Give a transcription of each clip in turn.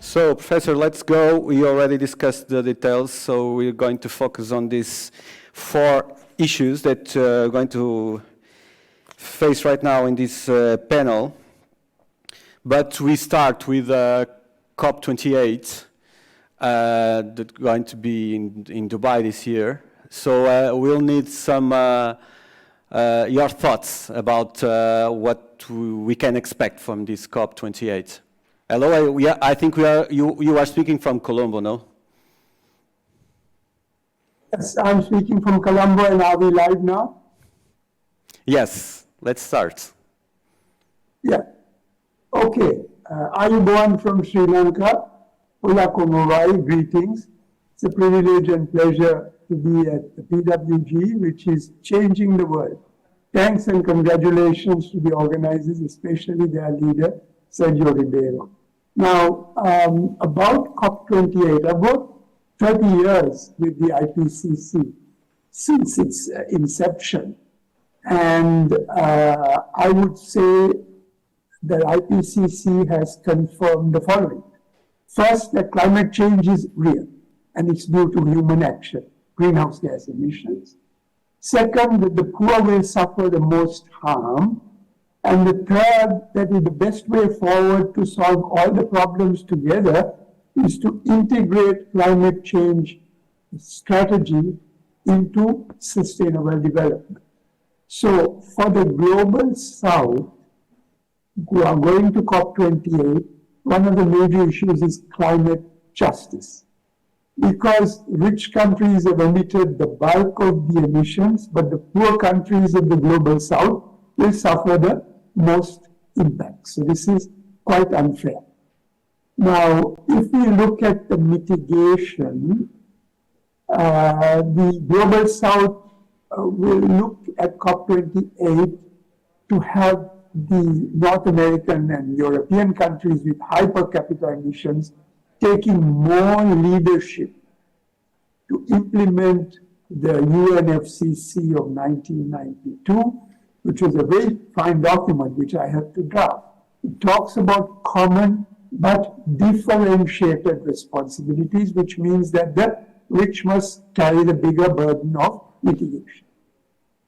So, Professor, let's go. We already discussed the details, so we're going to focus on these 4 issues that we're going to face right now in this panel. But we start with COP28, that's going to be in Dubai this year. So we'll need some your thoughts about what we can expect from this COP28. Hello, I think you are speaking from Colombo, no? Yes, I'm speaking from Colombo, and are we live now? Yes, let's start. Yeah. Okay. Ayubowan from Sri Lanka. Hola, Komowai, greetings. It's a privilege and pleasure to be at the PWG, which is changing the world. Thanks and congratulations to the organizers, especially their leader, Sergio Ribeiro. Now, about COP28, I've worked 30 years with the IPCC since its inception. And I would say that IPCC has confirmed the following. First, that climate change is real, and it's due to human action, greenhouse gas emissions. Second, that the poor will suffer the most harm. And the third, that the best way forward to solve all the problems together is to integrate climate change strategy into sustainable development. So for the global south, who are going to COP28, one of the major issues is climate justice. Because rich countries have emitted the bulk of the emissions, but the poor countries of the global south will suffer the most impact. So this is quite unfair. Now, if we look at the mitigation, the global south will look at COP28 to have the North American and European countries with high per capita emissions taking more leadership to implement the UNFCCC of 1992, which was a very fine document which I had to draft. It talks about common but differentiated responsibilities, which means that the rich must carry the bigger burden of mitigation.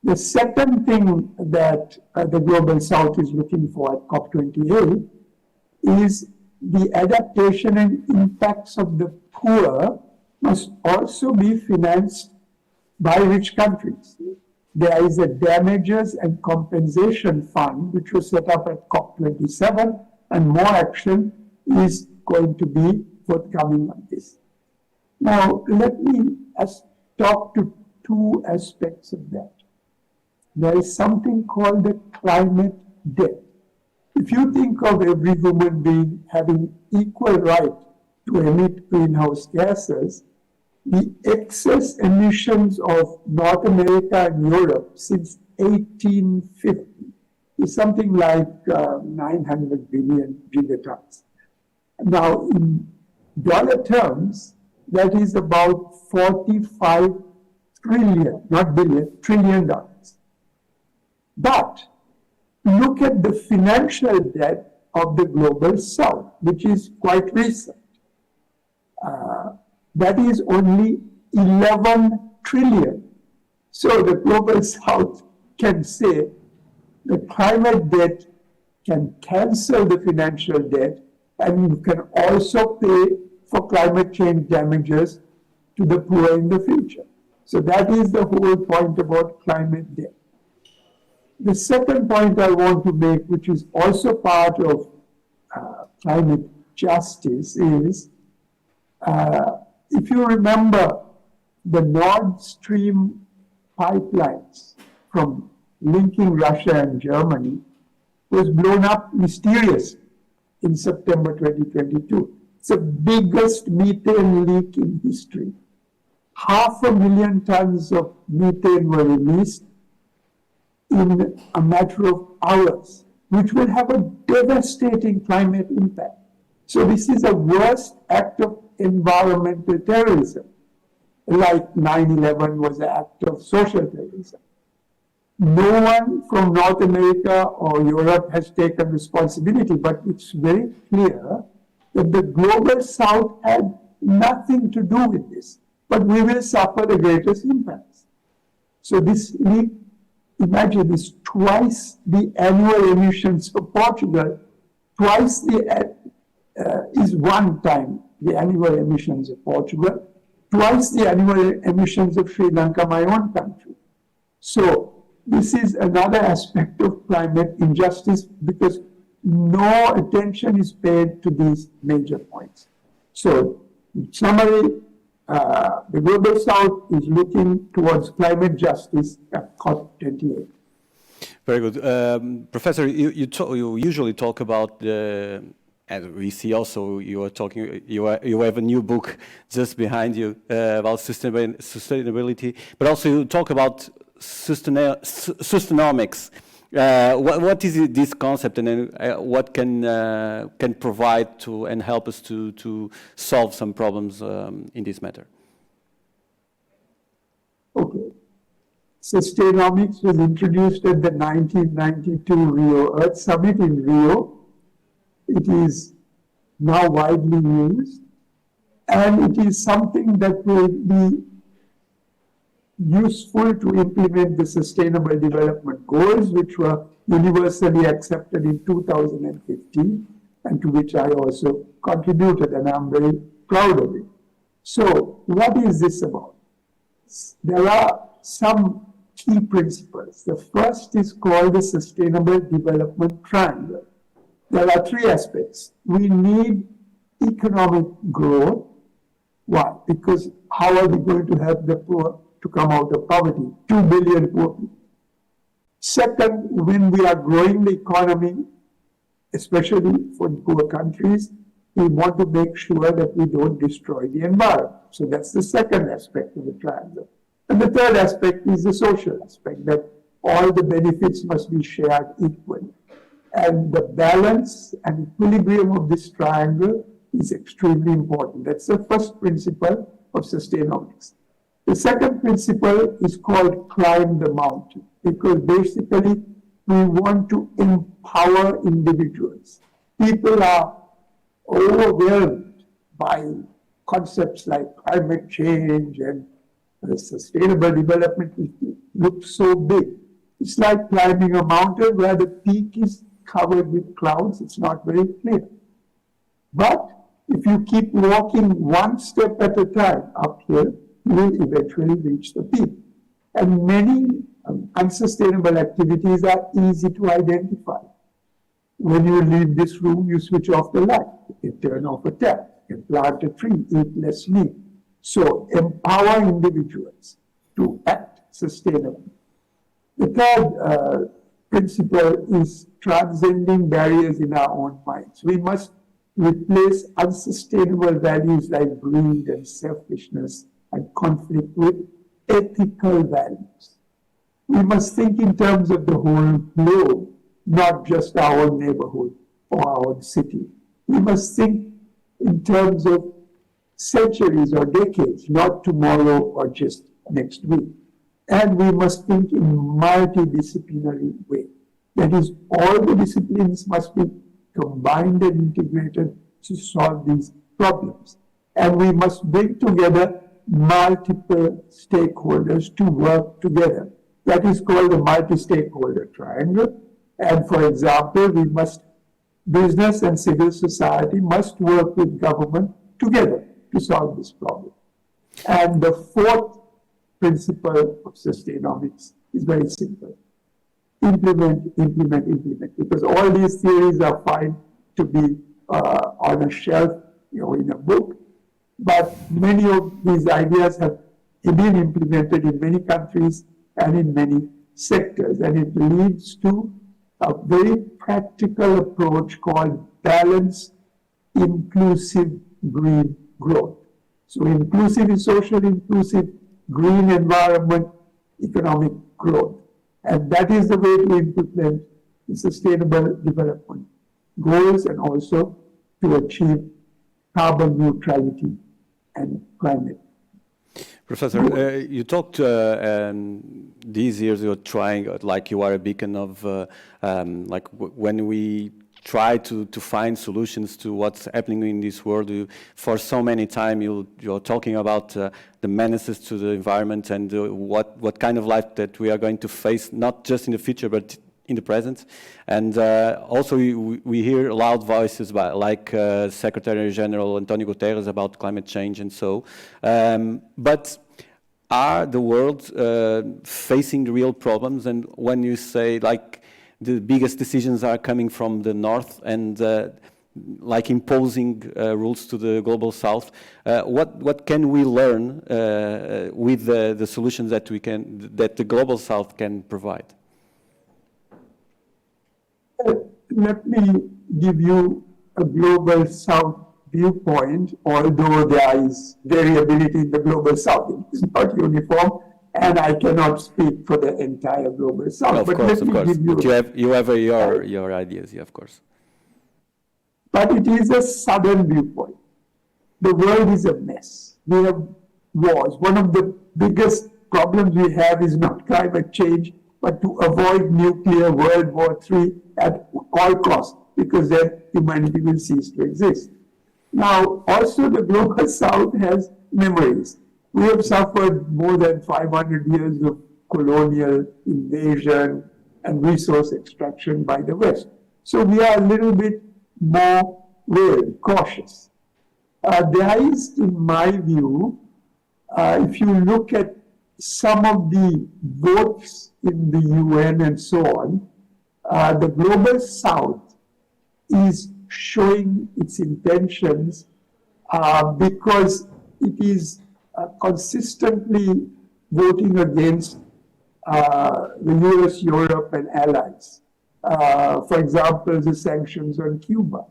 The second thing that the Global South is looking for at COP28 is the adaptation and impacts of the poor must also be financed by rich countries. There is a damages and compensation fund which was set up at COP27, and more action is going to be forthcoming on this. Now, let me talk to 2 aspects of that. There is something called the climate debt. If you think of every human being having equal right to emit greenhouse gases, the excess emissions of North America and Europe since 1850 is something like 900 billion gigatons. Now, in dollar terms, that is about 45 trillion, not billion, trillion dollars. But look at the financial debt of the global south, which is quite recent. That is only 11 trillion. So the global south can say the climate debt can cancel the financial debt, and you can also pay for climate change damages to the poor in the future. So that is the whole point about climate debt. The second point I want to make, which is also part of climate justice, is if you remember the Nord Stream pipelines from linking Russia and Germany was blown up mysteriously in September 2022. It's the biggest methane leak in history. 500,000 tons of methane were released in a matter of hours, which will have a devastating climate impact. So this is a worst act of environmental terrorism, like 9/11 was an act of social terrorism. No one from North America or Europe has taken responsibility, but it's very clear But the global south had nothing to do with this. But we will suffer the greatest impacts. So this, imagine this, twice the annual emissions of Portugal, twice the, is one time the annual emissions of Portugal, twice the annual emissions of Sri Lanka, my own country. So this is another aspect of climate injustice because no attention is paid to these major points. So in summary, the Global South is looking towards climate justice at COP28. Very good. Professor, you usually talk about the, and we see also you are talking, you have a new book just behind you about sustainability, but also you talk about sustainomics. What is this concept, and what can provide to and help us to solve some problems in this matter? Okay. Sustainomics was introduced at the 1992 Rio Earth Summit in Rio. It is now widely used, and it is something that will be useful to implement the Sustainable Development Goals, which were universally accepted in 2015, and to which I also contributed, and I'm very proud of it. So, what is this about? There are some key principles. The first is called the Sustainable Development Triangle. There are three aspects. We need economic growth. Why? Because how are we going to help the poor to come out of poverty? 2 billion poor people. Second, when we are growing the economy, especially for poor countries, we want to make sure that we don't destroy the environment. So that's the second aspect of the triangle. And the third aspect is the social aspect, that all the benefits must be shared equally. And the balance and equilibrium of this triangle is extremely important. That's the first principle of sustainomics. The second principle is called climb the mountain, because basically we want to empower individuals. People are overwhelmed by concepts like climate change and sustainable development, which looks so big. It's like climbing a mountain where the peak is covered with clouds. It's not very clear. But if you keep walking one step at a time uphill, you will eventually reach the peak. And many unsustainable activities are easy to identify. When you leave this room, you switch off the light, you turn off a tap, you plant a tree, eat less meat. So empower individuals to act sustainably. The third principle is transcending barriers in our own minds. We must replace unsustainable values like greed and selfishness and conflict with ethical values. We must think in terms of the whole globe, not just our own neighborhood or our own city. We must think in terms of centuries or decades, not tomorrow or just next week. And we must think in multidisciplinary way. That is, all the disciplines must be combined and integrated to solve these problems. And we must bring together multiple stakeholders to work together. That is called the multi-stakeholder triangle. And for example, business and civil society must work with government together to solve this problem. And the fourth principle of sustainomics is very simple. Implement, implement, implement. Because all these theories are fine to be on a shelf, in a book, but many of these ideas have been implemented in many countries and in many sectors, and it leads to a very practical approach called balanced, inclusive green growth. So inclusive is social, inclusive, green environment, economic growth. And that is the way to implement the sustainable development goals and also to achieve carbon neutrality and climate. Professor, you talked these years you're trying, like you are a beacon of, when we try to find solutions to what's happening in this world. For so many time, you're talking about the menaces to the environment and what kind of life that we are going to face, not just in the future, but in the present. And also we hear loud voices like Secretary General Antonio Guterres about climate change and so. But are the world facing real problems? And when you say like the biggest decisions are coming from the north and like imposing rules to the global south, what can we learn with the solutions that that the global south can provide? Let me give you a global south viewpoint, although there is variability in the global south. It is not uniform, and I cannot speak for the entire global south. Of course. But you have your ideas, yeah, of course. But it is a southern viewpoint. The world is a mess. We have wars. One of the biggest problems we have is not climate change, but to avoid nuclear World War III at all costs, because then humanity will cease to exist. Now, also the global south has memories. We have suffered more than 500 years of colonial invasion and resource extraction by the West. So we are a little bit more wary, cautious. There is, in my view, if you look at some of the votes in the UN and so on, the global south is showing its intentions because it is consistently voting against the US, Europe, and allies. For example, the sanctions on Cuba.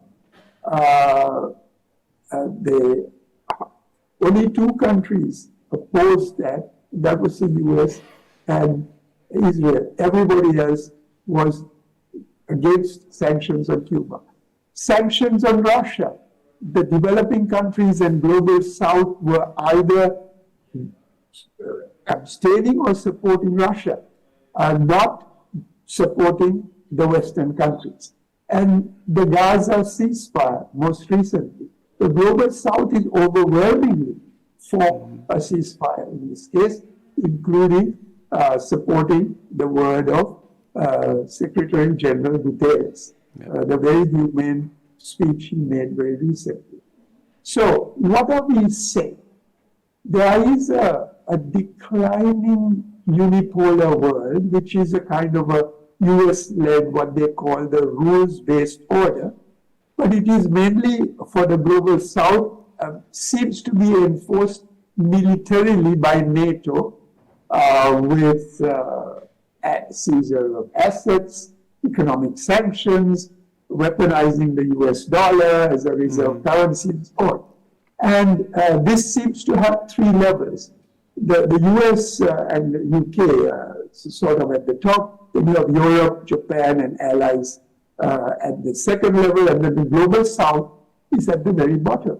Only two countries opposed that. That was the US and Israel. Everybody else was against sanctions on Cuba. Sanctions on Russia. The developing countries and global south were either abstaining or supporting Russia, not supporting the Western countries. And the Gaza ceasefire, most recently. The global south is overwhelmingly for a ceasefire in this case, including supporting the word of Secretary General Guterres, the very humane speech he made very recently. So what are we saying? There is a declining unipolar world, which is a kind of a US-led, what they call the rules-based order, but it is mainly for the global south, seems to be enforced militarily by NATO with seizure of assets, economic sanctions, weaponizing the US dollar as a reserve currency and so on. And this seems to have three levels. The US and the UK sort of at the top, then you have Europe, Japan, and allies at the second level, and then the global south is at the very bottom.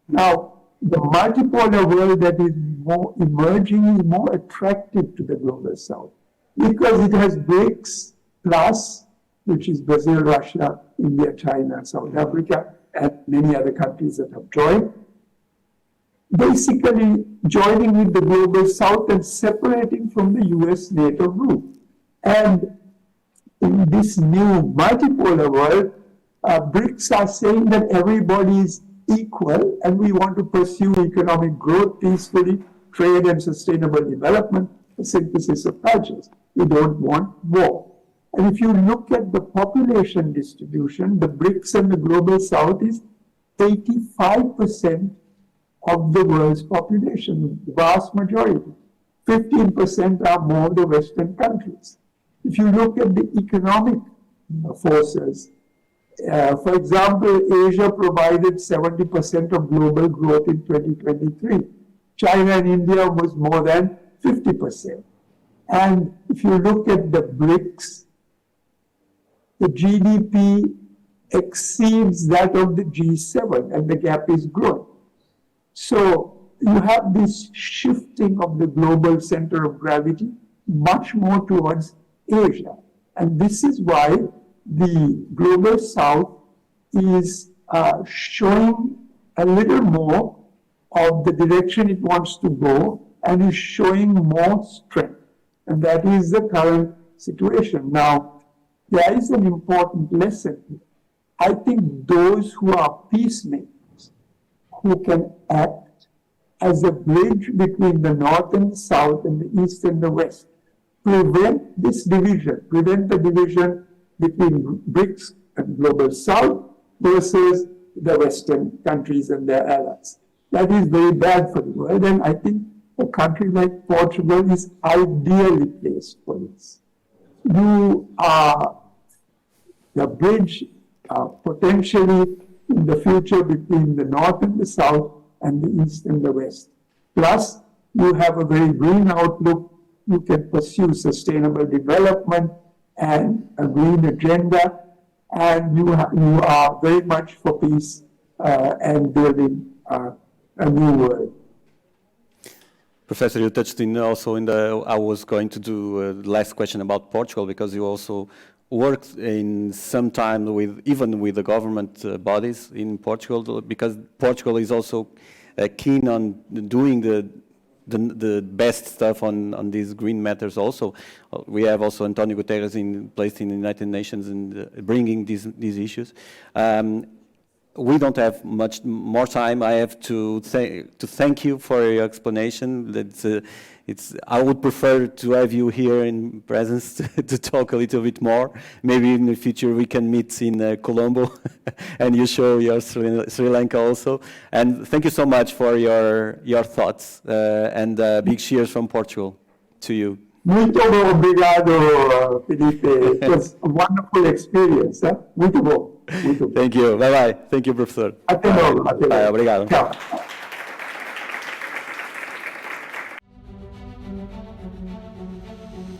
Now, the multipolar world that is more emerging is more attractive to the global south because it has BRICS plus, which is Brazil, Russia, India, China, South Africa, and many other countries that have joined. Basically joining with the global south and separating from the US NATO group. And in this new multipolar world, BRICS are saying that everybody is equal and we want to pursue economic growth peacefully, trade and sustainable development, the synthesis of cultures. We don't want war. And if you look at the population distribution, the BRICS and the global south is 85% of the world's population, the vast majority. 15% are more the Western countries. If you look at the economic forces, for example, Asia provided 70% of global growth in 2023. China and India was more than 50%. And if you look at the BRICS, the GDP exceeds that of the G7 and the gap is growing. So you have this shifting of the global center of gravity much more towards Asia. And this is why the global south is showing a little more of the direction it wants to go and is showing more strength. And that is the current situation. Now, there is an important lesson here. I think those who are peacemakers, who can act as a bridge between the north and the south and the east and the west, prevent this division, prevent the division between BRICS and global south versus the Western countries and their allies. That is very bad for the world, and I think a country like Portugal is ideally placed for this. You are the bridge potentially in the future between the north and the south and the east and the west. Plus, you have a very green outlook. You can pursue sustainable development and a green agenda, and you are very much for peace and building a new world. Professor, you touched in also in the, I was going to do the last question about Portugal, because you also worked in some time with, even with the government bodies in Portugal, because Portugal is also keen on doing the best stuff on these green matters also. We have also Antonio Guterres placed in the United Nations and bringing these issues. We don't have much more time. I have to thank you for your explanation. I would prefer to have you here in presence to talk a little bit more. Maybe in the future we can meet in Colombo and you show your Sri Lanka also. And thank you so much for your thoughts and big cheers from Portugal to you. Muito obrigado, Felipe. It was a wonderful experience. Muito bom. Muito bom. Thank you. Bye-bye. Thank you, professor. Até logo. Até logo. Obrigado. Tchau.